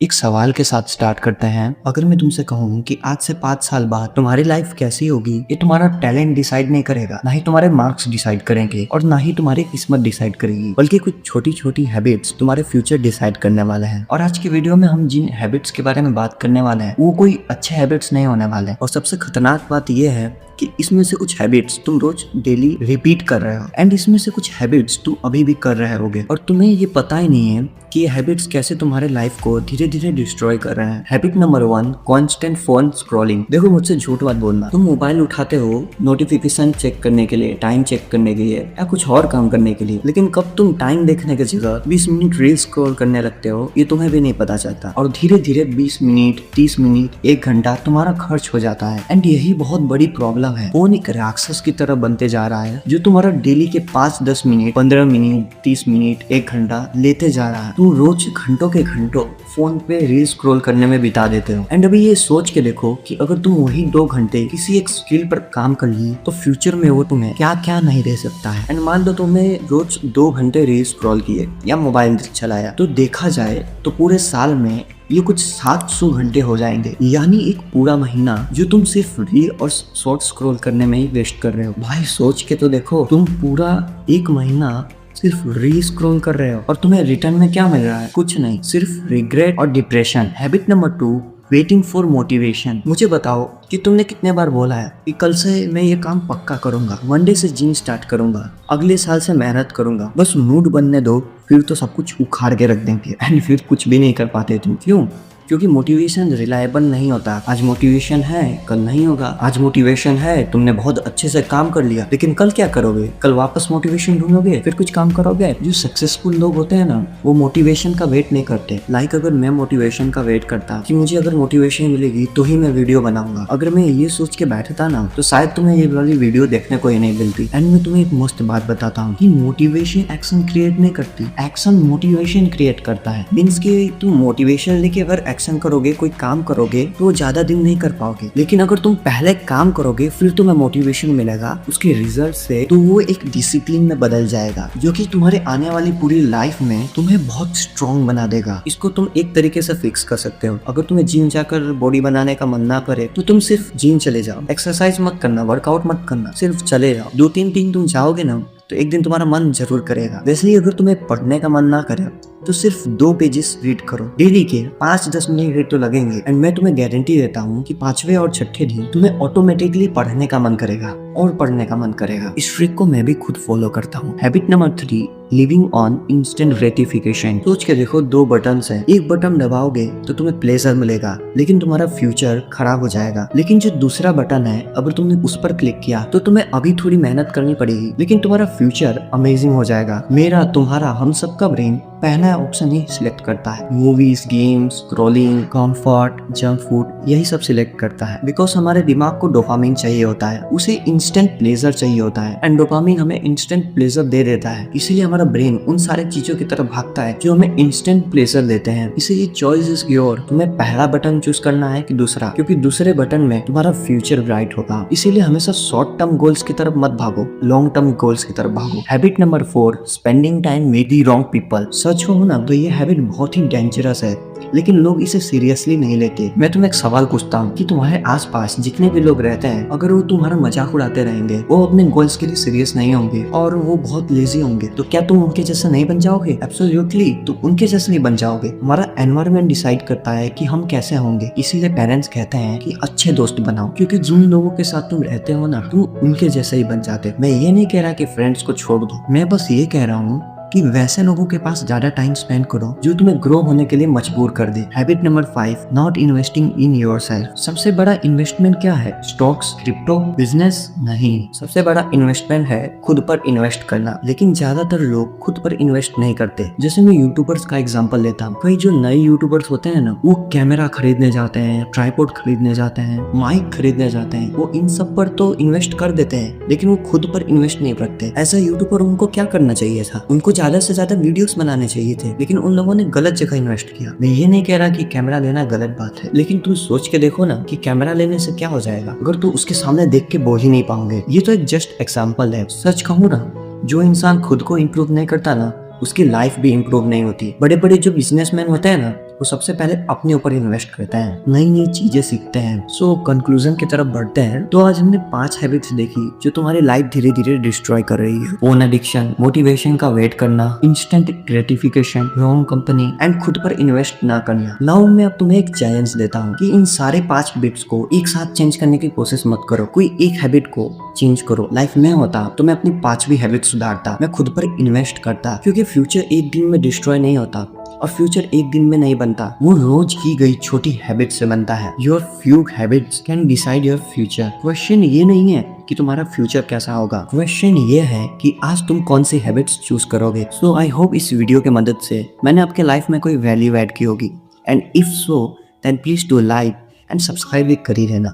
एक सवाल के साथ स्टार्ट करते हैं। अगर मैं तुमसे कहूँ कि आज से 5 साल बाद तुम्हारी लाइफ कैसी होगी, ये तुम्हारा टैलेंट डिसाइड नहीं करेगा, ना ही तुम्हारे मार्क्स डिसाइड करेंगे और ना ही तुम्हारी किस्मत डिसाइड करेगी, बल्कि कुछ छोटी छोटी हैबिट्स तुम्हारे फ्यूचर डिसाइड करने वाले हैं। और आज की वीडियो में हम जिन हैबिट्स के बारे में बात करने वाले हैं वो कोई अच्छे हैबिट्स नहीं होने वाले। और सबसे खतरनाक बात यह है कि इसमें से कुछ हैबिट्स तुम रोज डेली रिपीट कर रहे हो एंड इसमें से कुछ हैबिट्स तुम अभी भी कर रहे होगे और तुम्हें ये पता ही नहीं है कि ये हैबिट्स कैसे तुम्हारे लाइफ को धीरे धीरे डिस्ट्रॉय कर रहे हैं। Habit number 1, constant phone scrolling. देखो, मुझसे झूठ मत बोलना। तुम मोबाइल उठाते हो नोटिफिकेशन चेक करने के लिए, टाइम चेक करने के लिए या कुछ और काम करने के लिए, लेकिन कब तुम टाइम देखने की जगह 20 मिनट रील स्क्रॉल करने लगते हो ये तुम्हें भी नहीं पता चलता। और धीरे धीरे 20 मिनट, 30 मिनट, 1 घंटा तुम्हारा खर्च हो जाता है एंड यही बहुत बड़ी प्रॉब्लम है। फोन एक राक्षस की तरह बनते जा रहा है जो तुम्हारा डेली के 5-10 मिनट, 15 मिनट, 30 मिनट, 1 घंटा लेते जा रहा है। तुम रोज घंटों के घंटों फोन पे रील स्क्रॉल करने में बिता देते हो। एंड अभी ये सोच के देखो कि अगर तुम वही 2 घंटे किसी एक स्किल पर काम कर ली तो फ्यूचर में वो तुम्हें क्या क्या नहीं दे सकता है। एंड मान लो तुमने रोज 2 घंटे रील स्क्रॉल किए या मोबाइल चलाया, तो देखा जाए तो पूरे साल में ये कुछ 700 घंटे हो जाएंगे, यानी एक पूरा महीना जो तुम सिर्फ रील और शॉर्ट स्क्रॉल करने में ही वेस्ट कर रहे हो। भाई सोच के तो देखो, तुम पूरा 1 महीना सिर्फ रील स्क्रॉल कर रहे हो और तुम्हें रिटर्न में क्या मिल रहा है? कुछ नहीं, सिर्फ रिग्रेट और depression. Habit number 2, waiting for motivation. मुझे बताओ कि तुमने कितने बार बोला है कि कल से मैं ये काम पक्का करूंगा, मंडे से जिम स्टार्ट करूंगा, अगले साल से मेहनत करूंगा, बस मूड बनने दो, फिर तो सब कुछ उखाड़ के रख देंगे एंड फिर कुछ भी नहीं कर पाते तुम। क्यों? क्योंकि मोटिवेशन रिलायबल नहीं होता। आज मोटिवेशन है, कल नहीं होगा। आज मोटिवेशन है, तुमने बहुत अच्छे से काम कर लिया, लेकिन कल क्या करोगे? कल वापस मोटिवेशन ढूंढोगे, फिर कुछ काम करोगे। जो सक्सेसफुल लोग होते हैं ना, वो मोटिवेशन का वेट नहीं करते। लाइक अगर मैं मोटिवेशन का वेट करता कि मुझे अगर मोटिवेशन मिलेगी तो ही मैं वीडियो बनाऊंगा, अगर मैं ये सोच के बैठता ना तो शायद तुम्हें ये वाली वीडियो देखने को ही नहीं मिलती। एंड मैं तुम्हें एक मस्त बात बताता हूँ कि मोटिवेशन एक्शन क्रिएट नहीं करती, एक्शन मोटिवेशन क्रिएट करता है। मीन्स कि तुम मोटिवेशन लेके अगर एक्शन करोगे, कोई काम करोगे तो ज्यादा दिन नहीं कर पाओगे, लेकिन अगर तुम पहले काम करोगे फिर तुम्हें मोटिवेशन मिलेगा उसके रिजल्ट से, तो वो एक डिसिप्लिन में बदल जाएगा जो कि तुम्हारे आने वाली पूरी लाइफ में तुम्हें बहुत स्ट्रॉन्ग बना देगा। इसको तुम एक तरीके से फिक्स कर सकते हो। अगर तुम्हें जिम जाकर बॉडी बनाने का मन ना करे तो तुम सिर्फ जिम चले जाओ, एक्सरसाइज मत करना, वर्कआउट मत करना, सिर्फ चले जाओ। 2-3 दिन तुम जाओगे ना तो एक दिन तुम्हारा मन जरूर करेगा। वैसे ही अगर तुम्हें पढ़ने का मन ना करे तो सिर्फ 2 पेजेस रीड करो डेली के, 5-10 मिनट रीड तो लगेंगे एंड मैं तुम्हें गारंटी देता हूँ कि 5वें और 6ठे दिन तुम्हें ऑटोमेटिकली पढ़ने का मन करेगा और पढ़ने का मन करेगा। इस ट्रिक को मैं भी खुद फॉलो करता हूँ। Habit number 3, living on instant gratification. सोच के देखो, 2 बटन है, एक बटन दबाओगे तो तुम्हें प्लेजर मिलेगा लेकिन तुम्हारा फ्यूचर खराब हो जाएगा। लेकिन जो दूसरा बटन है, अगर तुमने उस पर क्लिक किया तो तुम्हें अभी थोड़ी मेहनत करनी पड़ेगी लेकिन तुम्हारा फ्यूचर अमेजिंग हो जाएगा। मेरा, तुम्हारा, हम सबका ब्रेन पहला ऑप्शन ही सिलेक्ट करता है। Movies, games, scrolling, comfort, junk food, यही सब सिलेक्ट करता है बिकॉज हमारे दिमाग को डोपामिन चाहिए होता है, उसे इंस्टेंट प्लेजर चाहिए होता है एंड डोपामिन हमें इंस्टेंट प्लेजर दे देता है। इसीलिए हमारा ब्रेन उन सारे चीजों की तरफ भागता है जो हमें इंस्टेंट प्लेजर देते हैं। इसीलिए चॉइस इज योर, तुम्हें पहला बटन चूज करना है कि दूसरा, क्योंकि दूसरे बटन में तुम्हारा फ्यूचर ब्राइट होगा। इसीलिए हमेशा शॉर्ट टर्म गोल्स की तरफ मत भागो, लॉन्ग टर्म गोल्स की तरफ भागो। Habit number 4, spending time with the wrong people. सच हो ना तो ये हैबिट बहुत ही डेंजरस है लेकिन लोग इसे सीरियसली नहीं लेते। मैं तुम्हें एक सवाल पूछता हूँ कि तुम्हारे आसपास जितने भी लोग रहते हैं, अगर वो तुम्हारा मजाक उड़ाते रहेंगे, वो अपने गोल्स के लिए सीरियस नहीं होंगे और वो बहुत लेजी होंगे, तो क्या तुम उनके जैसे नहीं बन जाओगे? एब्सोल्युटली, तुम उनके जैसे नहीं बन जाओगे। हमारा एनवायरनमेंट डिसाइड करता है कि हम कैसे होंगे। इसीलिए पेरेंट्स कहते हैं कि अच्छे दोस्त बनाओ, क्योंकि जिन लोगों के साथ तुम रहते हो ना, तुम उनके जैसे ही बन जाते। मैं ये नहीं कह रहा कि फ्रेंड्स को छोड़ दो, मैं बस ये कह रहा हूँ कि वैसे लोगों के पास ज्यादा टाइम स्पेंड करो जो तुम्हें ग्रो होने के लिए मजबूर कर दे। Habit number 5, not investing in yourself. सबसे बड़ा इन्वेस्टमेंट क्या है? Stocks, crypto, business? नहीं, सबसे बड़ा इन्वेस्टमेंट है खुद पर इन्वेस्ट करना। लेकिन ज्यादातर लोग खुद पर इन्वेस्ट नहीं करते। जैसे मैं यूट्यूबर्स का एग्जांपल लेता हूँ, कई जो नए यूट्यूबर्स होते हैं ना, वो कैमरा खरीदने जाते हैं, ट्राइपॉड खरीदने जाते हैं, माइक खरीदने जाते हैं, वो इन सब पर तो इन्वेस्ट कर देते हैं लेकिन वो खुद पर इन्वेस्ट नहीं करते। ऐसा यूट्यूबर, उनको क्या करना चाहिए था? उनको ज्यादा से ज्यादा वीडियोस बनाने चाहिए थे, लेकिन उन लोगों ने गलत जगह इन्वेस्ट किया। मैं ये नहीं कह रहा कि कैमरा लेना गलत बात है, लेकिन तुम सोच के देखो ना कि कैमरा लेने से क्या हो जाएगा अगर तुम उसके सामने देख के बोल ही नहीं पाओगे। ये तो एक जस्ट एग्जांपल है। सच कहूँ ना, जो इंसान खुद को इम्प्रूव नहीं करता ना, उसकी लाइफ भी इम्प्रूव नहीं होती। बड़े बड़े जो बिजनेसमैन होते हैं ना, वो सबसे पहले अपने ऊपर इन्वेस्ट करते हैं, नई नई चीजें सीखते हैं। सो कंक्लूजन की तरफ बढ़ते हैं। तो आज हमने 5 हैबिट्स देखी जो तुम्हारी लाइफ धीरे धीरे डिस्ट्रॉय कर रही है। फोन एडिक्शन, मोटिवेशन का वेट करना, instant gratification, wrong company and खुद पर इन्वेस्ट ना करना। नाउ मैं अब तुम्हें एक चैलेंज देता हूँ कि इन सारे 5 हैबिट्स को एक साथ चेंज करने की कोशिश मत करो, कोई एक हैबिट को चेंज करो। लाइफ में होता तो मैं अपनी 5वीं हैबिट सुधारता, मैं खुद पर इन्वेस्ट करता, क्योंकि फ्यूचर एक दिन में डिस्ट्रॉय नहीं होता और फ्यूचर एक दिन में नहीं बनता, वो रोज की गई छोटी हैबिट से बनता है। Your few habits can decide your future. Question ये नहीं है कि तुम्हारा फ्यूचर कैसा होगा, क्वेश्चन ये है कि आज तुम कौन सी हैबिट्स चूज करोगे। सो आई होप इस वीडियो के मदद से मैंने आपके लाइफ में कोई वैल्यू ऐड की होगी, and if so then please do like and subscribe भी कर ही रहना।